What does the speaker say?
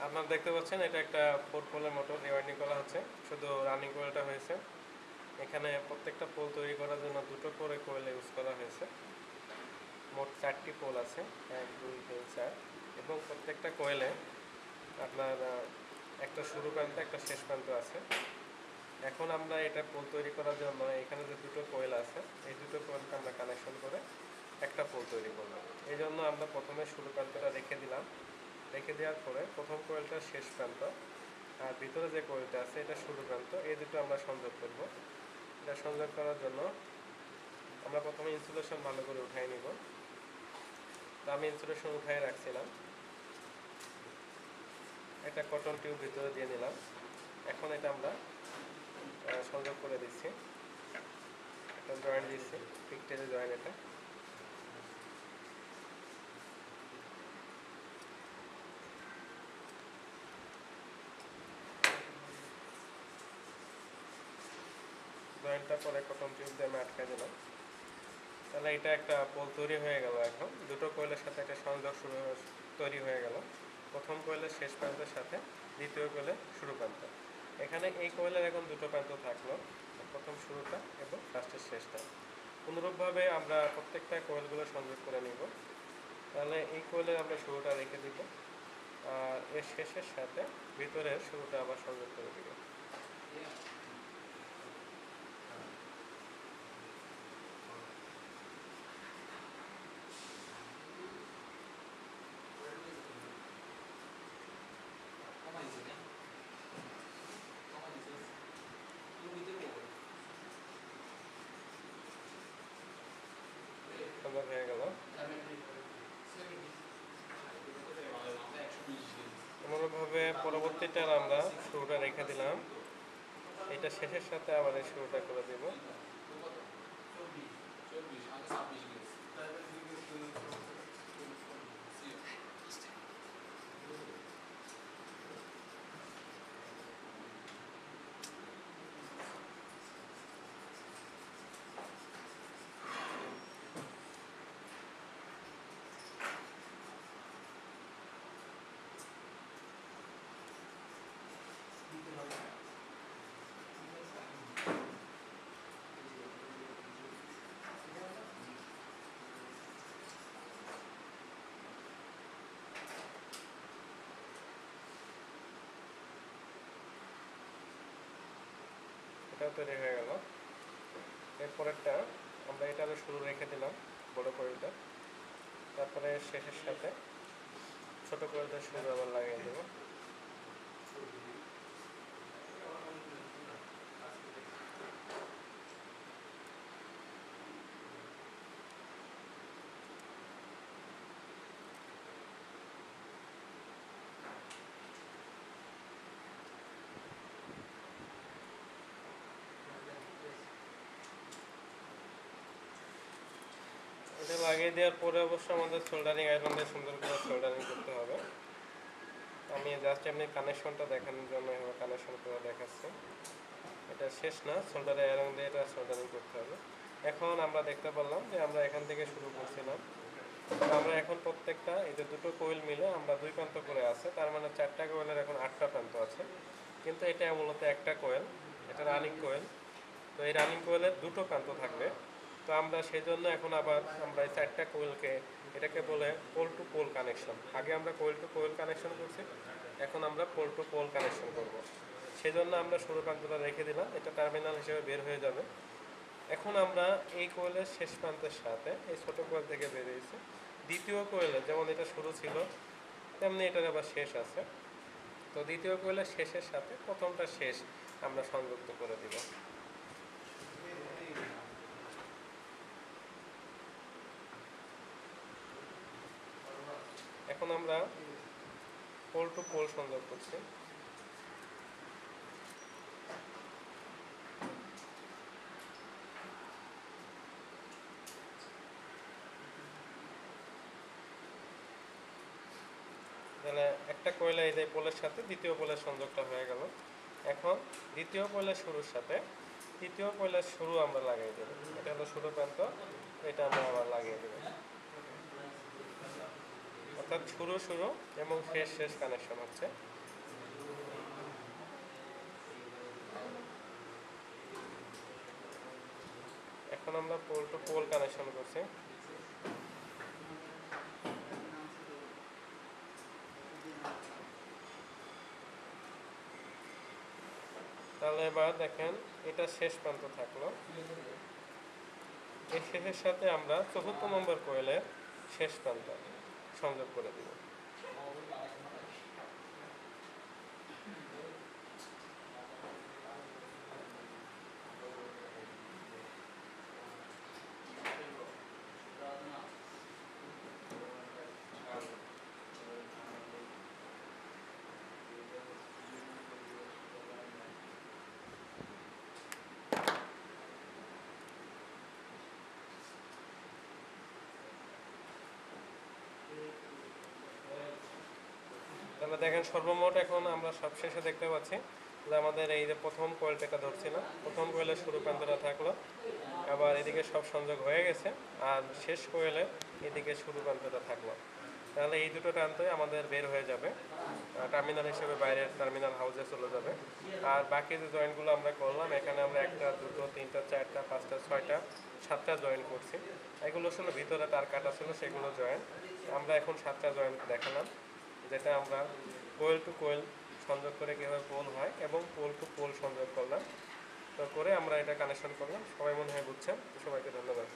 আপনারা দেখতে পাচ্ছেন এটা একটা 4 পোলের মোটর রিওয়াইন্ডিং করা হচ্ছে, শুধু রানিং কোয়েলটা হয়েছে। এখানে প্রত্যেকটা পোল তৈরি করার জন্য দুটো করে কোয়েল ইউজ করা হয়েছে। মোট 4টি পোল আছে, 1 2 3 4, এবং প্রত্যেকটা কোয়েলে আপনার একটা শুরু প্রান্ত একটা শেষ প্রান্ত আছে। এখন আমরা এটা পোল তৈরি করার জন্য এখানে যে দুটো কোয়েল আছে এই দুটো কোয়েলকে আমরা কানেকশন করে একটা পোল তৈরি করলাম। এই জন্য আমরা প্রথমে শুরু প্রান্তটা রেখে দিলাম। রেখে দেওয়ার পরে প্রথম কোয়েলটা শেষ প্রান্ত আর ভিতরে যে কোয়েলটা আছে এটা শুরু প্রান্ত, এই দুটো আমরা সংযোগ করব। এটা সংযোগ করার জন্য আমরা প্রথমে ইনসুলেশন ভালো করে উঠাই নিব। তো আমি ইনসুলেশন উঠাই রাখছিলাম, একটা কটন টিউব ভিতরে দিয়ে নিলাম। এখন এটা আমরা সংযোগ করে দিচ্ছি, একটা জয়েন্ট দিচ্ছি, পিকটেলে জয়েন্ট। এটা জয়েন্টটা পরে কটন টিউব দিয়ে আমি আটকে দিলাম। তাহলে এটা একটা পোল তৈরি হয়ে গেল। এখন দুটো কোয়েলের সাথে একটা সংযোগ তৈরি হয়ে গেল, প্রথম কোয়েলের শেষ প্রান্তের সাথে দ্বিতীয় কোয়েলের শুরু প্রান্ত। এখানে এই কোয়েলের এখন দুটো প্রান্ত থাকলো, প্রথম শুরুটা এবং লাস্টের শেষটা। অনুরূপভাবে আমরা প্রত্যেকটা কোয়েলগুলো সংযোগ করে নিব। তাহলে এই কোয়েলের আমরা শুরুটা রেখে দিব আর এর শেষের সাথে ভিতরের শুরুটা আবার সংযোগ করে দিব। সংযোগ হয়ে গেল। অনুরূপভাবে পরবর্তীটার আমরা শুরুটা রেখে দিলাম, এটা শেষের সাথে আবার এই শুরুটা করে দেব। এটাও তৈরি হয়ে গেল। এরপরেরটা আমরা এটারও শুরু রেখে দিলাম, বড় কোয়েলটা, তারপরে শেষের সাথে ছোট কোয়েলটা শুরু আবার লাগিয়ে দেব। এটা লাগিয়ে দেওয়ার পরে অবশ্য আমাদের সোল্ডারিং আয়রন দিয়ে সুন্দর করে সোল্ডারিং করতে হবে। আমি জাস্ট এমনি কানেকশনটা দেখানোর জন্য এভাবে কানেকশন করে দেখাচ্ছি। এটা শেষ না, সোল্ডারিং আয়রন দিয়ে এটা সোল্ডারিং করতে হবে। এখন আমরা দেখতে পারলাম যে আমরা এখান থেকে শুরু করছিলাম, আমরা এখন প্রত্যেকটা এই যে দুটো কোয়েল মিলে আমরা 2 প্রান্ত করে আছে, তার মানে 4টা কোয়েলের এখন 8টা প্রান্ত আছে। কিন্তু এটা মূলত একটা কোয়েল, এটা রানিং কোয়েল। তো এই রানিং কোয়েলের দুটো প্রান্ত থাকবে। তো আমরা সেই জন্য এখন আবার আমরা এই 4টা কোয়েলকে, এটাকে বলে পোল টু পোল কানেকশন। আগে আমরা কোয়েল টু কোয়েল কানেকশন করছি, এখন আমরা পোল টু পোল কানেকশন করব। সেই জন্য আমরা শুরু প্রান্তটা রেখে দিলাম, এটা টার্মিনাল হিসেবে বের হয়ে যাবে। এখন আমরা এই কোয়েলের শেষ প্রান্তের সাথে এই ছোট কোয়েল থেকে বেরিয়েছে দ্বিতীয় কোয়েলে, যেমন এটা শুরু ছিল তেমনি এটার আবার শেষ আছে। তো দ্বিতীয় কোয়েলের শেষের সাথে প্রথমটা শেষ আমরা সংযুক্ত করে দিব। এখন আমরা পোল টু পোল সংযোগ করছি। তাহলে একটা কোয়েলে এই যে পোলের সাথে দ্বিতীয় পোলের সংযোগটা হয়ে গেল। এখন দ্বিতীয় কোয়েলের শুরুর সাথে তৃতীয় কোয়েলের শুরু আমরা লাগিয়ে দেব। এটা হলো শুরু প্রান্ত, এটা আমরা আবার লাগিয়ে দেব। অর্থাৎ শুরু শুরু এবং শেষ শেষ কানেকশন হচ্ছে। এখন আমরা পোল টু পোল কানেকশন করছি। তাহলে এবার দেখেন এটা শেষ প্রান্ত থাকলো, এই শেষের সাথে আমরা ৪র্থ নম্বর কয়েলের শেষ প্রান্ত সংযোগ করে দিব। তাহলে দেখেন সর্বমোট এখন আমরা সবশেষে দেখতে পাচ্ছি যে আমাদের এই যে প্রথম কয়েলটা ধরছিলাম, প্রথম কয়েলের শুরু প্রান্তটা থাকলো, আবার এদিকে সব সংযোগ হয়ে গেছে, আর শেষ কয়েলের এদিকে শুরু প্রান্তটা থাকলো। তাহলে এই দুটো প্রান্তই আমাদের বের হয়ে যাবে, টার্মিনাল হিসেবে বাইরের টার্মিনাল হাউসে চলে যাবে। আর বাকি যে জয়েন্টগুলো আমরা করলাম, এখানে আমরা 1টা 2টো 3টা 4টা 5টা 6টা 7টা জয়েন্ট করছি। এগুলো ছিল ভিতরে তার কাটা ছিল, সেগুলো জয়েন্ট। আমরা এখন 7টা জয়েন্ট দেখালাম, যেটা আমরা কোয়েল টু কোয়েল সংযোগ করে কীভাবে পোল হয় এবং পোল টু পোল সংযোগ করলাম, তো করে আমরা এটা কানেকশন করলাম। সবাই মনে হয় বুঝছেন। সবাইকে ধন্যবাদ।